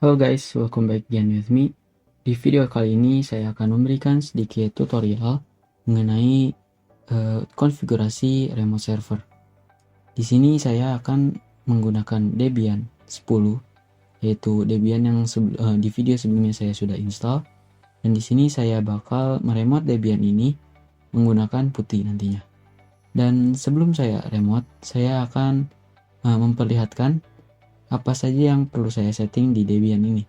Halo guys, welcome back again with me. Di video kali ini saya akan memberikan sedikit tutorial mengenai konfigurasi remote server. Di sini saya akan menggunakan Debian 10, yaitu Debian yang di video sebelumnya saya sudah install. Dan di sini saya bakal meremote Debian ini menggunakan putih nantinya. Dan sebelum saya remote, saya akan memperlihatkan apa saja yang perlu saya setting di Debian ini.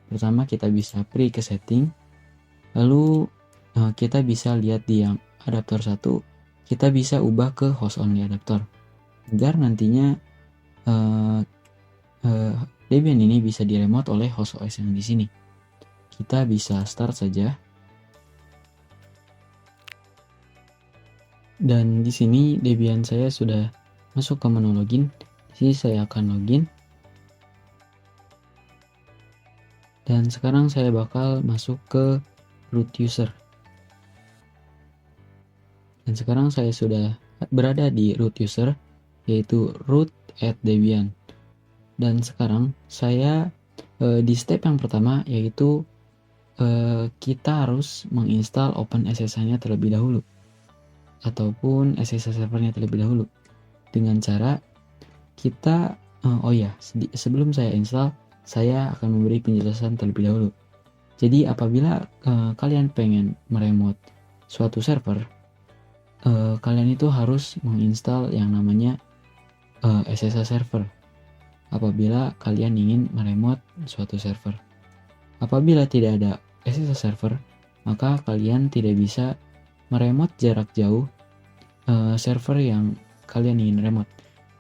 Pertama, kita bisa pergi ke setting, lalu kita bisa lihat di yang adaptor 1, kita bisa ubah ke host only adaptor agar nantinya Debian ini bisa diremote oleh host OS yang di sini. Kita bisa start saja. Dan di sini Debian saya sudah masuk ke menu login. Di sini saya akan login. Dan sekarang saya bakal masuk ke root user. Dan sekarang saya sudah berada di root user, yaitu root@debian. Dan sekarang saya di step yang pertama, yaitu kita harus menginstal OpenSSH-nya terlebih dahulu, ataupun SSH servernya terlebih dahulu. Dengan cara kita, sebelum saya install, saya akan memberi penjelasan terlebih dahulu. Jadi apabila kalian pengen meremote suatu server, kalian itu harus menginstal yang namanya SSH server apabila kalian ingin meremote suatu server. Apabila tidak ada SSH server, maka kalian tidak bisa meremote jarak jauh server yang kalian ingin remote.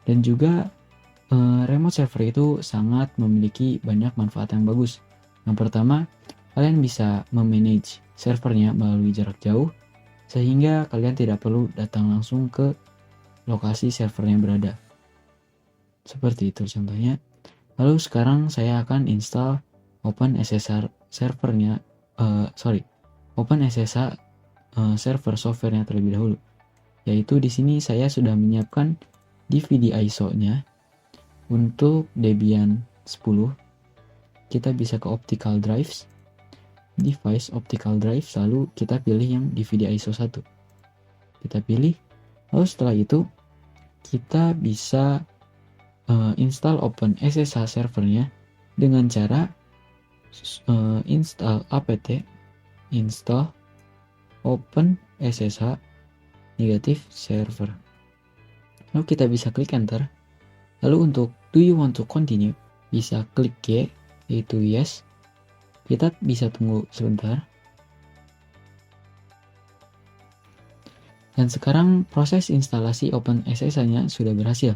Dan juga remote server itu sangat memiliki banyak manfaat yang bagus. Yang pertama, kalian bisa memanage servernya melalui jarak jauh, sehingga kalian tidak perlu datang langsung ke lokasi servernya berada. Seperti itu contohnya. Lalu sekarang saya akan install OpenSSH servernya, OpenSSH server softwarenya terlebih dahulu. Yaitu di sini saya sudah menyiapkan DVD ISO-nya. Untuk Debian 10, kita bisa ke Optical Drives, Device Optical Drive, lalu kita pilih yang DVD ISO 1. Kita pilih, lalu setelah itu kita bisa install OpenSSH servernya dengan cara install apt install OpenSSH negative server. Lalu kita bisa klik enter. Lalu untuk do you want to continue, bisa klik Y, yaitu yes. Kita bisa tunggu sebentar. Dan sekarang proses instalasi OpenSSH-nya sudah berhasil.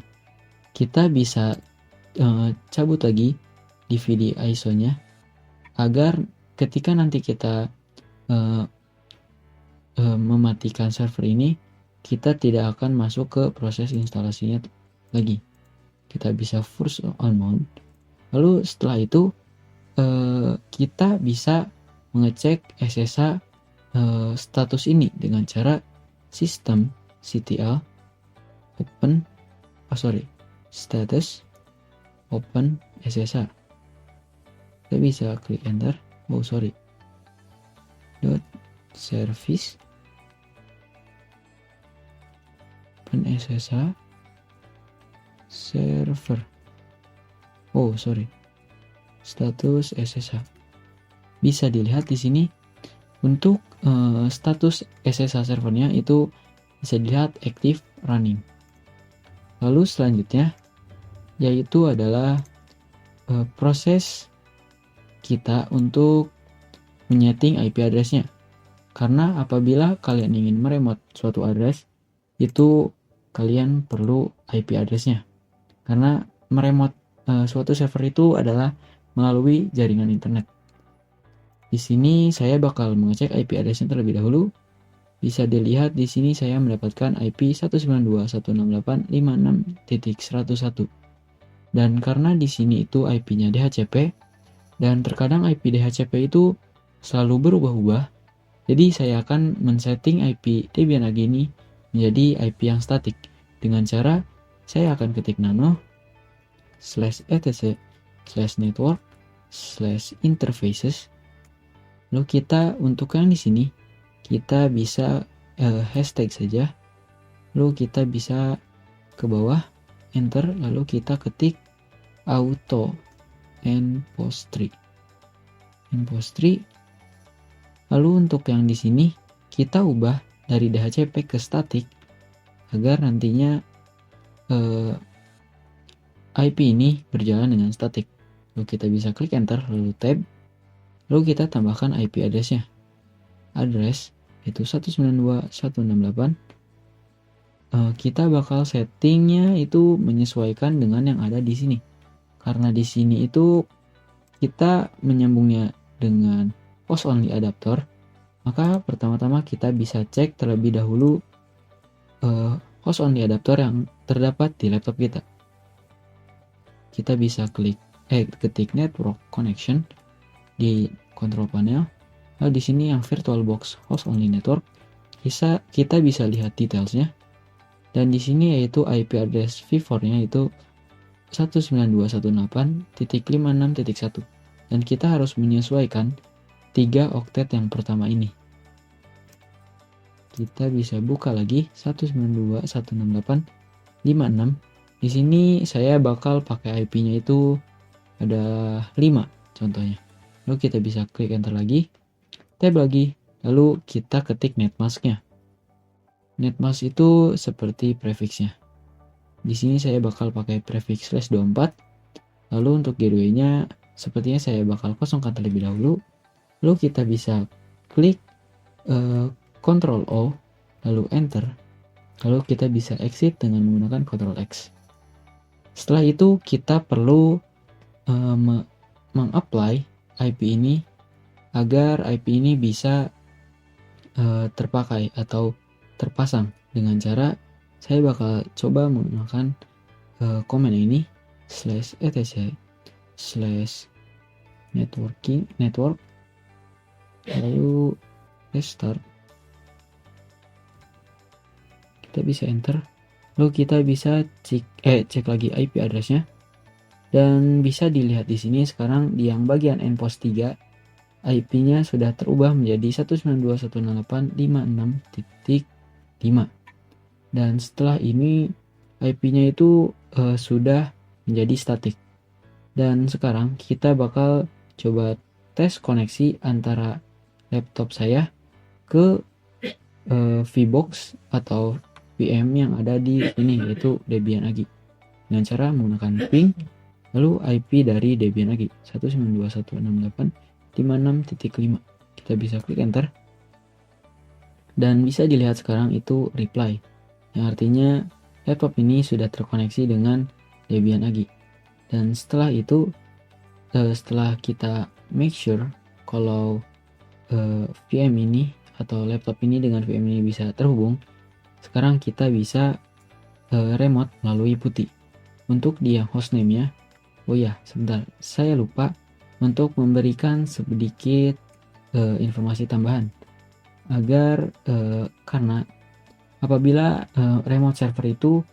Kita bisa cabut lagi DVD ISO-nya agar ketika nanti kita mematikan server ini, kita tidak akan masuk ke proses instalasinya lagi. Kita bisa force on mount. Lalu setelah itu kita bisa mengecek SSH status ini dengan cara systemctl status open SSH. Kita bisa klik enter. .service open SSH server. Status SSH. Bisa dilihat di sini untuk status SSH servernya itu bisa dilihat active running. Lalu selanjutnya yaitu adalah proses kita untuk menyeting IP address-nya. Karena apabila kalian ingin meremote suatu address, itu kalian perlu IP address-nya. Karena meremote suatu server itu adalah melalui jaringan internet. Di sini saya bakal mengecek IP address-nya terlebih dahulu. Bisa dilihat di sini saya mendapatkan IP 192.168.56.101. Dan karena di sini itu IP-nya DHCP dan terkadang IP DHCP itu selalu berubah-ubah. Jadi saya akan men-setting IP Debian AG ini menjadi IP yang statik dengan cara saya akan ketik nano /etc/network /interfaces. Lalu kita untuk yang di sini kita bisa hashtag saja. Lalu kita bisa ke bawah enter, lalu kita ketik auto enpostry. Lalu untuk yang di sini kita ubah dari DHCP ke static agar nantinya IP ini berjalan dengan static. Lalu kita bisa klik enter, lalu tab, lalu kita tambahkan IP address-nya. Address itu 192.168. Kita bakal settingnya itu menyesuaikan dengan yang ada di sini. Karena di sini itu kita menyambungnya dengan host only adapter, maka pertama-tama kita bisa cek terlebih dahulu host only adapter yang terdapat di laptop kita. Kita bisa ketik network connection di control panel. Lalu di sini yang VirtualBox host only network, kita bisa lihat detailsnya. Dan di sini yaitu IP address v4-nya itu 192.168.56.1. Dan kita harus menyesuaikan 3 oktet yang pertama ini. Kita bisa buka lagi 192.168.56. Di sini saya bakal pakai IP-nya itu ada 5 contohnya. Lalu kita bisa klik enter lagi, tab lagi, lalu kita ketik netmask-nya. Netmask itu seperti prefixnya. Di sini saya bakal pakai prefix /24. Lalu untuk gateway-nya sepertinya saya bakal kosongkan terlebih dahulu. Lalu kita bisa klik Ctrl O, lalu enter. Lalu kita bisa exit dengan menggunakan Ctrl X. Setelah itu kita perlu mengapply IP ini agar IP ini bisa terpakai atau terpasang dengan cara saya bakal coba menggunakan command ini /etc/network lalu restart. Kita bisa enter, lalu kita bisa cek lagi IP address-nya, dan bisa dilihat di sini sekarang di yang bagian endpost 3 IP-nya sudah terubah menjadi 192.168.56.5. Dan setelah ini IP-nya itu sudah menjadi static. Dan sekarang kita bakal coba tes koneksi antara laptop saya ke VBox atau VM yang ada di sini, yaitu Debian AGI, dengan cara menggunakan ping lalu IP dari Debian AGI 192.168.56.5. Kita bisa klik enter dan bisa dilihat sekarang itu reply, yang artinya laptop ini sudah terkoneksi dengan Debian AGI. Dan setelah itu setelah kita make sure kalau VM ini atau laptop ini dengan VM ini bisa terhubung, sekarang kita bisa remote melalui putih. Untuk di yang hostname-nya, oh ya sebentar, saya lupa untuk memberikan sedikit informasi tambahan agar karena apabila remote server itu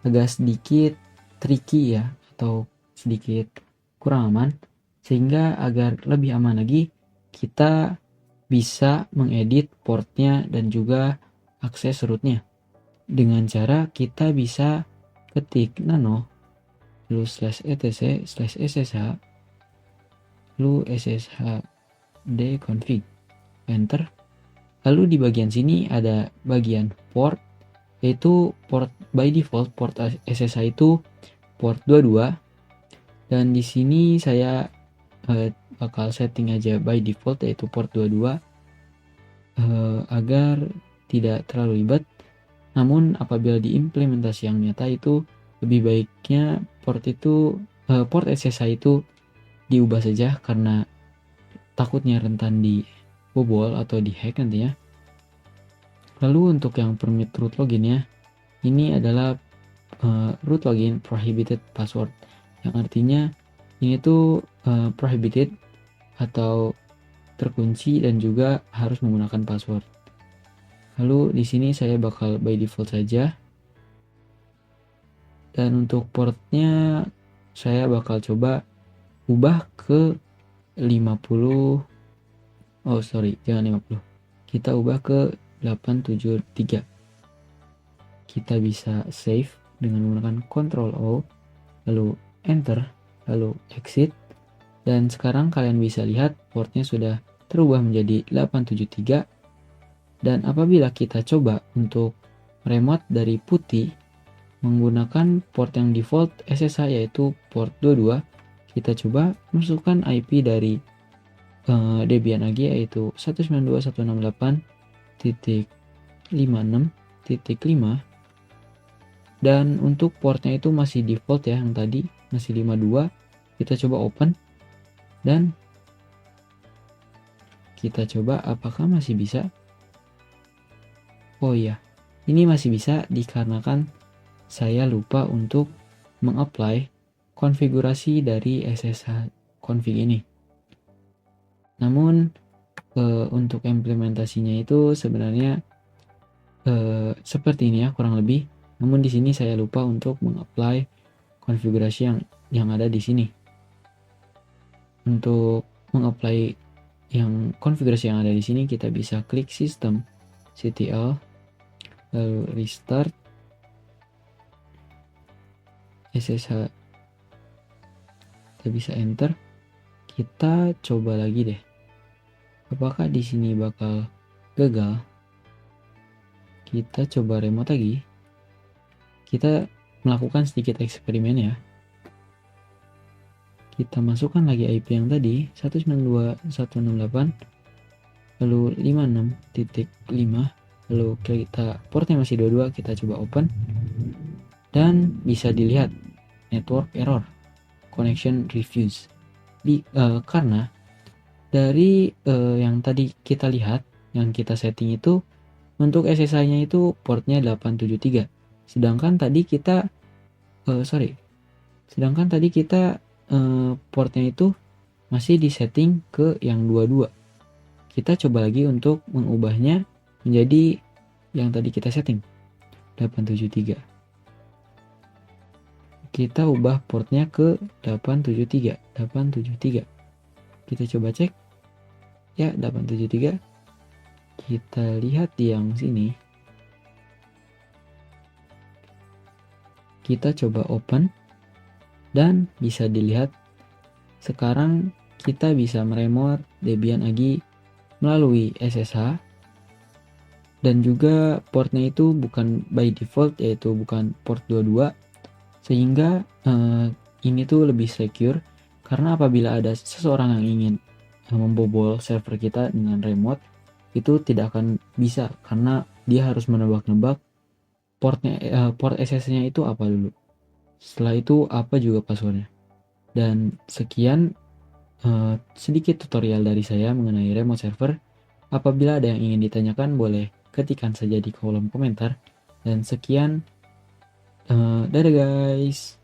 agak sedikit tricky ya, atau sedikit kurang aman, sehingga agar lebih aman lagi kita bisa mengedit portnya dan juga akses rootnya dengan cara kita bisa ketik nano lalu /etc/ssh lalu sshd-config enter. Lalu di bagian sini ada bagian port, yaitu port by default port SSH itu port 22, dan di sini saya bakal setting aja by default yaitu port 22 agar tidak terlalu ribet. Namun apabila diimplementasi yang nyata itu lebih baiknya port SSH itu diubah saja karena takutnya rentan di bobol atau di hack nantinya. Lalu untuk yang permit root loginnya, ini adalah root login prohibited password, yang artinya ini tuh prohibited atau terkunci dan juga harus menggunakan password. Lalu di sini saya bakal by default saja. Dan untuk portnya saya bakal coba ubah ke 50, oh sorry, jangan 50. Kita ubah ke 873. Kita bisa save dengan menggunakan Ctrl O, lalu Enter, lalu Exit. Dan sekarang kalian bisa lihat portnya sudah terubah menjadi 873. Dan apabila kita coba untuk remote dari putih menggunakan port yang default SSH yaitu port 22, kita coba masukkan IP dari Debian AG yaitu 192.168.56.5. Dan untuk portnya itu masih default ya, yang tadi masih 52. Kita coba open dan kita coba apakah masih bisa. Oh iya, ini masih bisa dikarenakan saya lupa untuk mengapply konfigurasi dari SSH config ini. Namun untuk implementasinya itu sebenarnya seperti ini ya kurang lebih. Namun di sini saya lupa untuk mengapply konfigurasi yang ada di sini. Untuk mengapply yang konfigurasi yang ada di sini, kita bisa klik System CTL, lalu Restart SSH. Kita bisa Enter. Kita coba lagi deh. Apakah di sini bakal gagal? Kita coba remote lagi. Kita melakukan sedikit eksperimen ya. Kita masukkan lagi IP yang tadi 192.168 lalu 56.5, lalu kita portnya masih 22, kita coba open dan bisa dilihat network error, connection refuse. Karena dari yang tadi kita lihat, yang kita setting itu untuk SSH-nya itu portnya 873. Sedangkan tadi kita portnya itu masih disetting ke yang 22. Kita coba lagi untuk mengubahnya menjadi yang tadi kita setting 873. Kita ubah portnya ke 873. Kita coba cek. Ya, 873. Kita lihat di yang sini. Kita coba open dan bisa dilihat sekarang kita bisa meremote Debian AG melalui SSH dan juga portnya itu bukan by default yaitu bukan port 22 sehingga ini tuh lebih secure karena apabila ada seseorang yang ingin membobol server kita dengan remote itu tidak akan bisa karena dia harus menebak-nebak port SSH-nya itu apa dulu. Setelah itu apa juga passwordnya. Dan sekian sedikit tutorial dari saya mengenai remote server. Apabila ada yang ingin ditanyakan boleh ketikkan saja di kolom komentar. Dan sekian, dadah guys.